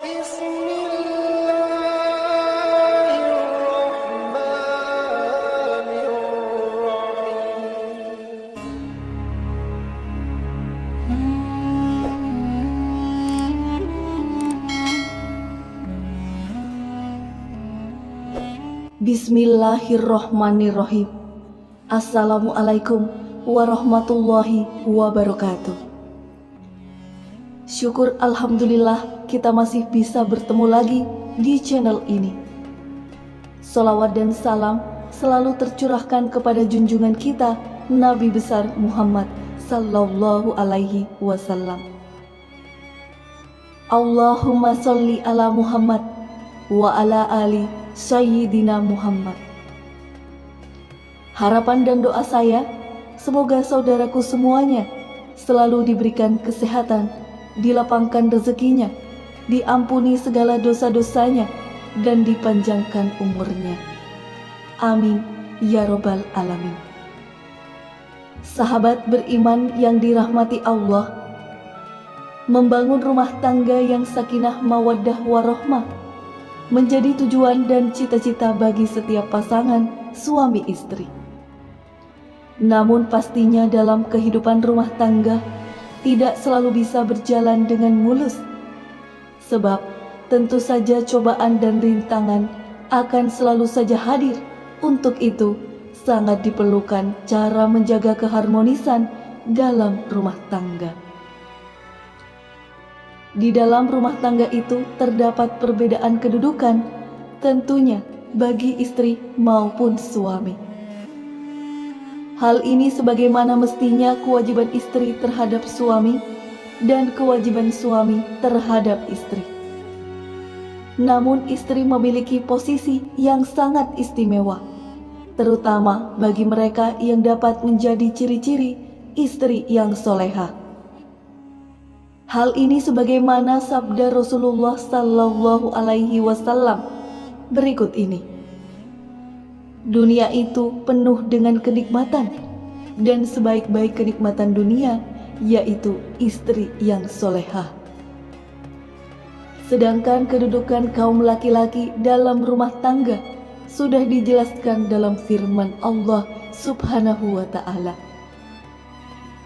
Bismillahirrohmanirrohim. Assalamualaikum warahmatullahi wabarakatuh. Syukur alhamdulillah kita masih bisa bertemu lagi di channel ini. Salawat dan salam selalu tercurahkan kepada junjungan kita Nabi besar Muhammad sallallahu alaihi wasallam. Allahumma sholli ala Muhammad wa ala ali Sayyidina Muhammad. Harapan dan doa saya, semoga saudaraku semuanya selalu diberikan kesehatan, dilapangkan rezekinya, diampuni segala dosa-dosanya, dan dipanjangkan umurnya. Amin ya robbal alamin. Sahabat beriman yang dirahmati Allah, membangun rumah tangga yang sakinah mawaddah warahmah menjadi tujuan dan cita-cita bagi setiap pasangan suami istri. Namun pastinya dalam kehidupan rumah tangga tidak selalu bisa berjalan dengan mulus. Sebab tentu saja cobaan dan rintangan akan selalu saja hadir. Untuk itu sangat diperlukan cara menjaga keharmonisan dalam rumah tangga. Di dalam rumah tangga itu terdapat perbedaan kedudukan, tentunya bagi istri maupun suami. Hal ini sebagaimana mestinya kewajiban istri terhadap suami dan kewajiban suami terhadap istri. Namun istri memiliki posisi yang sangat istimewa, terutama bagi mereka yang dapat menjadi ciri-ciri istri yang solehah. Hal ini sebagaimana sabda Rasulullah sallallahu alaihi wasallam berikut ini. Dunia itu penuh dengan kenikmatan, dan sebaik-baik kenikmatan dunia yaitu istri yang solehah. Sedangkan kedudukan kaum laki-laki dalam rumah tangga sudah dijelaskan dalam firman Allah Subhanahu wa ta'ala.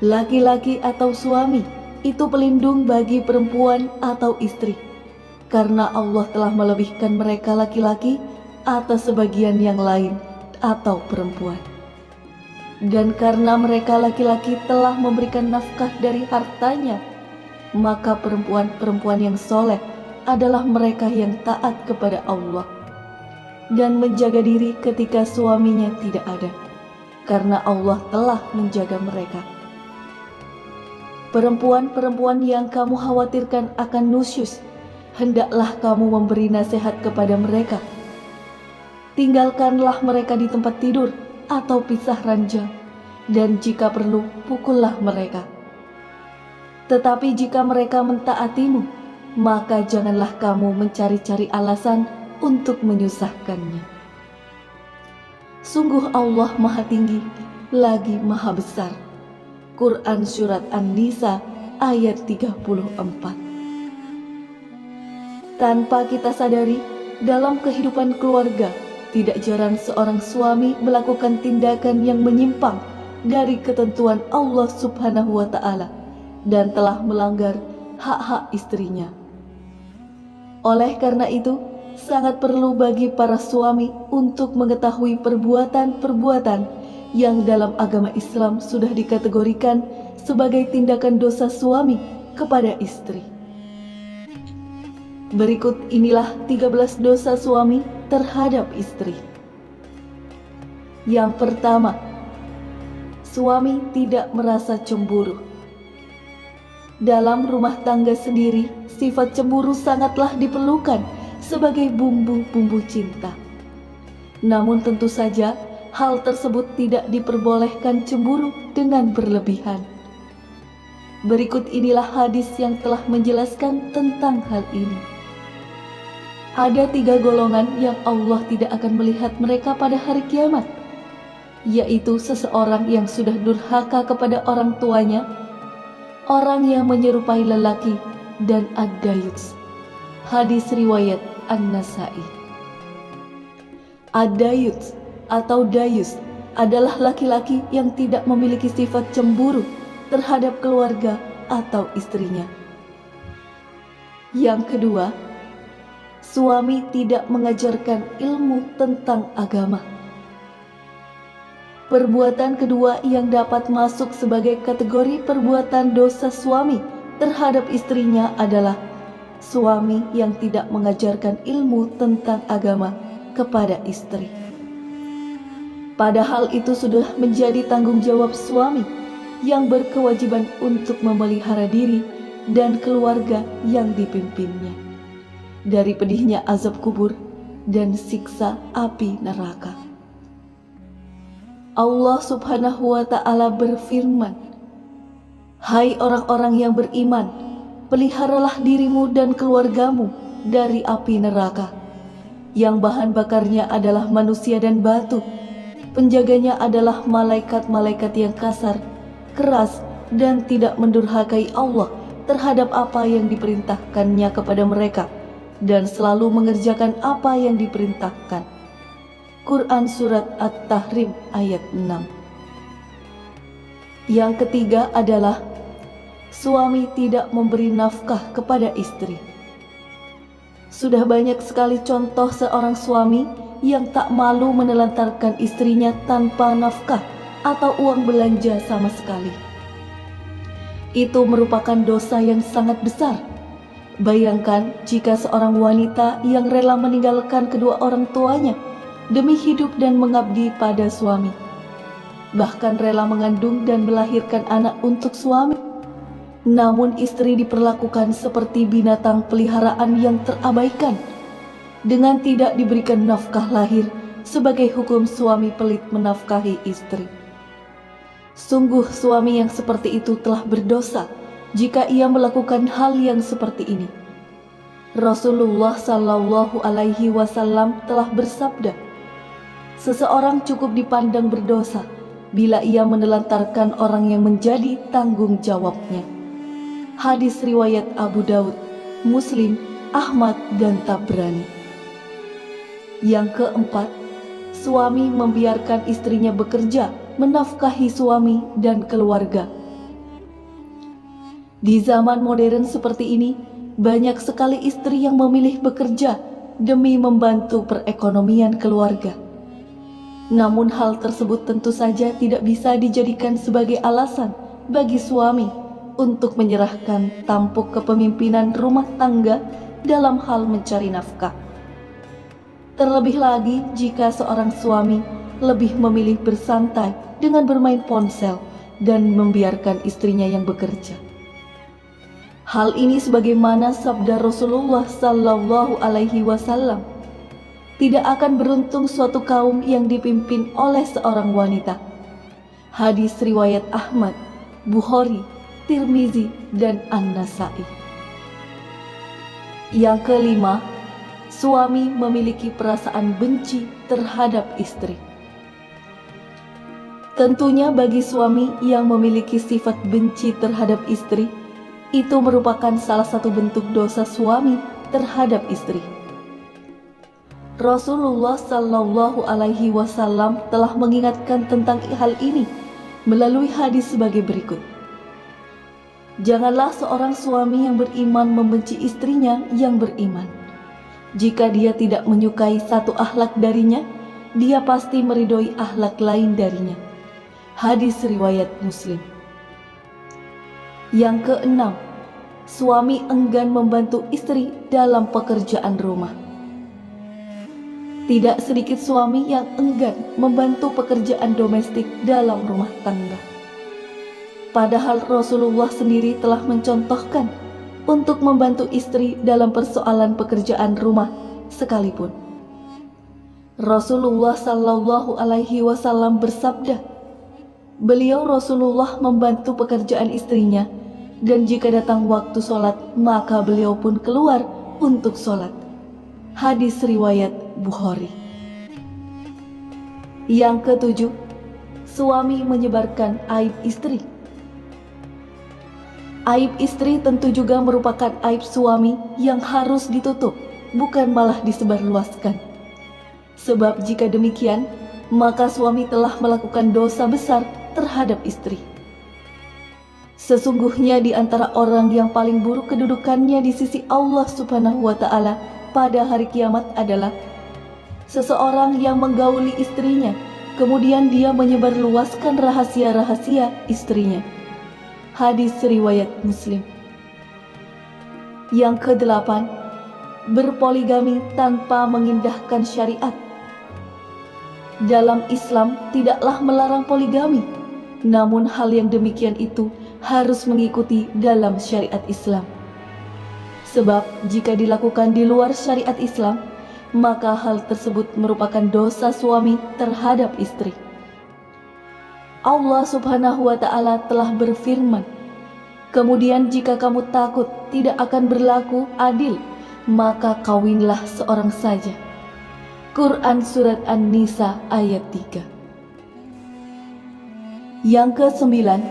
Laki-laki atau suami itu pelindung bagi perempuan atau istri, karena Allah telah melebihkan mereka laki-laki atas sebagian yang lain atau perempuan. Dan karena mereka laki-laki telah memberikan nafkah dari hartanya, maka perempuan-perempuan yang soleh adalah mereka yang taat kepada Allah dan menjaga diri ketika suaminya tidak ada, karena Allah telah menjaga mereka. Perempuan-perempuan yang kamu khawatirkan akan nusyus, hendaklah kamu memberi nasihat kepada mereka. Tinggalkanlah mereka di tempat tidur atau pisah ranjang, dan jika perlu pukullah mereka. Tetapi jika mereka mentaatimu, maka janganlah kamu mencari-cari alasan untuk menyusahkannya. Sungguh Allah Maha Tinggi lagi Maha Besar. Quran Surat An-Nisa ayat 34. Tanpa kita sadari, dalam kehidupan keluarga, tidak jarang seorang suami melakukan tindakan yang menyimpang dari ketentuan Allah Subhanahu wa ta'ala dan telah melanggar hak-hak istrinya. Oleh karena itu, sangat perlu bagi para suami untuk mengetahui perbuatan-perbuatan yang dalam agama Islam sudah dikategorikan sebagai tindakan dosa suami kepada istri. Berikut inilah 13 dosa suami terhadap istri. Yang pertama, suami tidak merasa cemburu. Dalam rumah tangga sendiri, sifat cemburu sangatlah diperlukan sebagai bumbu-bumbu cinta. Namun tentu saja hal tersebut tidak diperbolehkan cemburu dengan berlebihan. Berikut inilah hadis yang telah menjelaskan tentang hal ini. Ada 3 golongan yang Allah tidak akan melihat mereka pada hari kiamat, yaitu seseorang yang sudah durhaka kepada orang tuanya, orang yang menyerupai lelaki, dan ad-dayuts, Hadis riwayat An-Nasa'i. Ad-dayus atau dayus adalah laki-laki yang tidak memiliki sifat cemburu terhadap keluarga atau istrinya. Yang kedua, suami tidak mengajarkan ilmu tentang agama. Perbuatan kedua yang dapat masuk sebagai kategori perbuatan dosa suami terhadap istrinya adalah suami yang tidak mengajarkan ilmu tentang agama kepada istri. Padahal itu sudah menjadi tanggung jawab suami yang berkewajiban untuk memelihara diri dan keluarga yang dipimpinnya dari pedihnya azab kubur dan siksa api neraka. Allah Subhanahu wa Ta'ala berfirman, "Hai orang-orang yang beriman, peliharalah dirimu dan keluargamu dari api neraka, yang bahan bakarnya adalah manusia dan batu. Penjaganya adalah malaikat-malaikat yang kasar, keras, dan tidak mendurhakai Allah terhadap apa yang diperintahkannya kepada mereka, dan selalu mengerjakan apa yang diperintahkan." Quran Surat At-Tahrim ayat 6. Yang ketiga adalah suami tidak memberi nafkah kepada istri. Sudah banyak sekali contoh seorang suami yang tak malu menelantarkan istrinya tanpa nafkah atau uang belanja sama sekali. Itu merupakan dosa yang sangat besar. Bayangkan jika seorang wanita yang rela meninggalkan kedua orang tuanya demi hidup dan mengabdi pada suami, bahkan rela mengandung dan melahirkan anak untuk suami, namun istri diperlakukan seperti binatang peliharaan yang terabaikan dengan tidak diberikan nafkah lahir sebagai hukum suami pelit menafkahi istri. Sungguh suami yang seperti itu telah berdosa jika ia melakukan hal yang seperti ini. Rasulullah Shallallahu Alaihi Wasallam telah bersabda, "Seseorang cukup dipandang berdosa bila ia menelantarkan orang yang menjadi tanggung jawabnya." Hadis riwayat Abu Daud, Muslim, Ahmad, dan Tabrani. Yang keempat, suami membiarkan istrinya bekerja menafkahi suami dan keluarga. Di zaman modern seperti ini, banyak sekali istri yang memilih bekerja demi membantu perekonomian keluarga. Namun hal tersebut tentu saja tidak bisa dijadikan sebagai alasan bagi suami untuk menyerahkan tampuk kepemimpinan rumah tangga dalam hal mencari nafkah. Terlebih lagi jika seorang suami lebih memilih bersantai dengan bermain ponsel dan membiarkan istrinya yang bekerja. Hal ini sebagaimana sabda Rasulullah Sallallahu Alaihi Wasallam, "Tidak akan beruntung suatu kaum yang dipimpin oleh seorang wanita." Hadis riwayat Ahmad, Bukhari, Tirmizi, dan An-Nasa'i. Yang kelima, suami memiliki perasaan benci terhadap istri. Tentunya bagi suami yang memiliki sifat benci terhadap istri, itu merupakan salah satu bentuk dosa suami terhadap istri. Rasulullah Shallallahu Alaihi Wasallam telah mengingatkan tentang hal ini melalui hadis sebagai berikut. Janganlah seorang suami yang beriman membenci istrinya yang beriman. Jika dia tidak menyukai satu akhlak darinya, dia pasti meridhoi akhlak lain darinya. Hadis riwayat Muslim. Yang keenam, suami enggan membantu istri dalam pekerjaan rumah. Tidak sedikit suami yang enggan membantu pekerjaan domestik dalam rumah tangga. Padahal Rasulullah sendiri telah mencontohkan untuk membantu istri dalam persoalan pekerjaan rumah sekalipun. Rasulullah Shallallahu Alaihi Wasallam bersabda, beliau Rasulullah membantu pekerjaan istrinya, dan jika datang waktu sholat maka beliau pun keluar untuk sholat. Hadis riwayat Bukhari. Yang ketujuh, suami menyebarkan aib istri. Aib istri tentu juga merupakan aib suami yang harus ditutup, bukan malah disebarluaskan. Sebab jika demikian, maka suami telah melakukan dosa besar terhadap istri. Sesungguhnya di antara orang yang paling buruk kedudukannya di sisi Allah Subhanahu wa Ta'ala pada hari kiamat adalah seseorang yang menggauli istrinya, kemudian dia menyebarluaskan rahasia-rahasia istrinya. Hadis riwayat Muslim. Yang kedelapan, berpoligami tanpa mengindahkan syariat. Dalam Islam tidaklah melarang poligami, namun hal yang demikian itu harus mengikuti dalam syariat Islam. Sebab jika dilakukan di luar syariat Islam, maka hal tersebut merupakan dosa suami terhadap istri. Allah Subhanahu wa Ta'ala telah berfirman, "Kemudian jika kamu takut tidak akan berlaku adil, maka kawinlah seorang saja." Quran Surat An-Nisa ayat 3. Yang ke-9,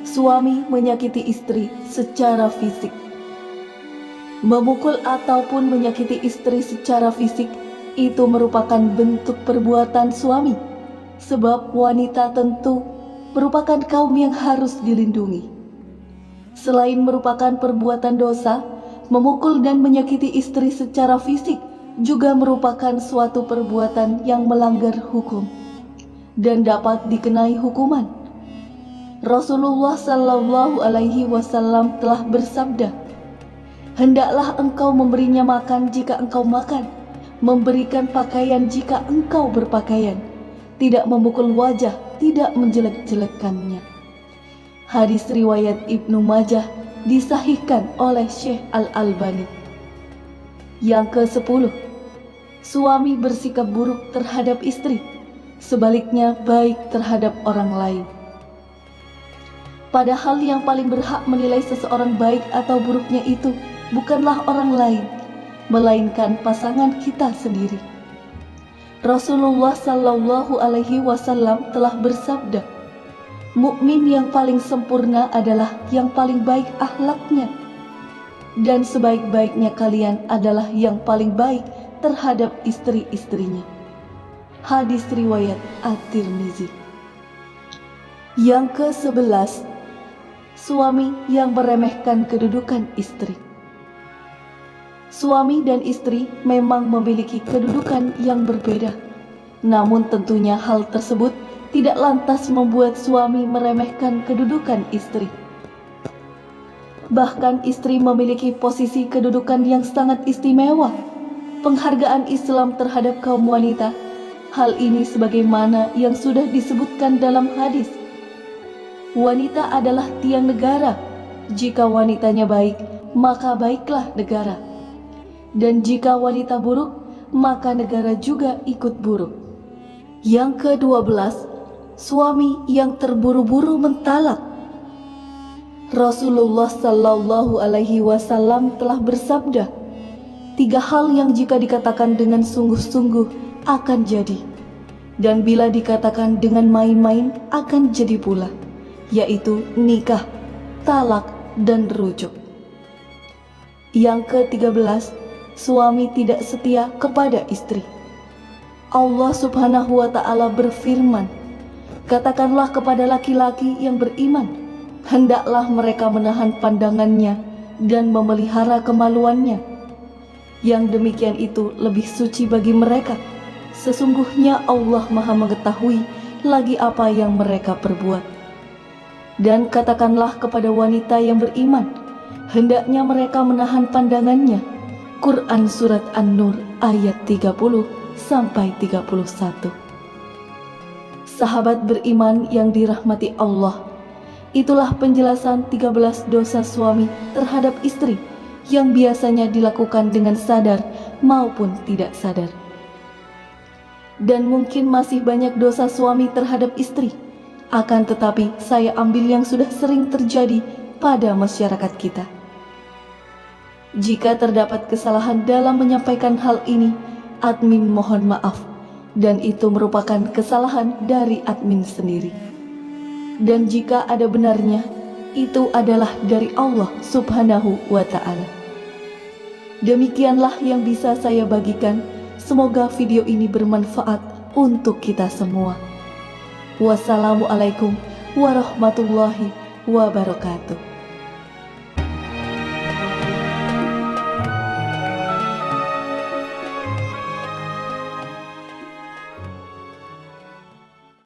suami menyakiti istri secara fisik. Memukul ataupun menyakiti istri secara fisik itu merupakan bentuk perbuatan suami, sebab wanita tentu merupakan kaum yang harus dilindungi. Selain merupakan perbuatan dosa, memukul dan menyakiti istri secara fisik juga merupakan suatu perbuatan yang melanggar hukum dan dapat dikenai hukuman. Rasulullah Shallallahu Alaihi Wasallam telah bersabda, "Hendaklah engkau memberinya makan jika engkau makan, memberikan pakaian jika engkau berpakaian, tidak memukul wajah, tidak menjelek-jelekkannya." Hadis riwayat Ibnu Majah disahihkan oleh Syekh Al-Albani. Yang ke-10, suami bersikap buruk terhadap istri, sebaliknya baik terhadap orang lain. Padahal yang paling berhak menilai seseorang baik atau buruknya itu bukanlah orang lain, melainkan pasangan kita sendiri. Rasulullah Shallallahu Alaihi Wasallam telah bersabda, "Mukmin yang paling sempurna adalah yang paling baik akhlaknya, dan sebaik-baiknya kalian adalah yang paling baik terhadap istri-istrinya." Hadis riwayat At-Tirmizi. Yang ke-11, suami yang meremehkan kedudukan istri. Suami dan istri memang memiliki kedudukan yang berbeda, namun tentunya hal tersebut tidak lantas membuat suami meremehkan kedudukan istri. Bahkan istri memiliki posisi kedudukan yang sangat istimewa. Penghargaan Islam terhadap kaum wanita, hal ini sebagaimana yang sudah disebutkan dalam hadis. Wanita adalah tiang negara. Jika wanitanya baik, maka baiklah negara. Dan jika wanita buruk, maka negara juga ikut buruk. Yang ke-12, suami yang terburu-buru mentalak. Rasulullah Shallallahu Alaihi Wasallam telah bersabda, 3 hal yang jika dikatakan dengan sungguh-sungguh akan jadi, dan bila dikatakan dengan main-main akan jadi pula, yaitu nikah, talak, dan rujuk. Yang ke-13, suami tidak setia kepada istri. Allah Subhanahu wa Ta'ala berfirman, "Katakanlah kepada laki-laki yang beriman, hendaklah mereka menahan pandangannya dan memelihara kemaluannya. Yang demikian itu lebih suci bagi mereka. Sesungguhnya Allah Maha mengetahui lagi apa yang mereka perbuat. Dan katakanlah kepada wanita yang beriman, hendaknya mereka menahan pandangannya." Quran Surat An-Nur ayat 30-31. Sahabat beriman yang dirahmati Allah, itulah penjelasan 13 dosa suami terhadap istri yang biasanya dilakukan dengan sadar maupun tidak sadar. Dan mungkin masih banyak dosa suami terhadap istri, akan tetapi saya ambil yang sudah sering terjadi pada masyarakat kita. Jika terdapat kesalahan dalam menyampaikan hal ini, admin mohon maaf, dan itu merupakan kesalahan dari admin sendiri. Dan jika ada benarnya, itu adalah dari Allah Subhanahu wa Ta'ala. Demikianlah yang bisa saya bagikan. Semoga video ini bermanfaat untuk kita semua. Wassalamualaikum warahmatullahi wabarakatuh.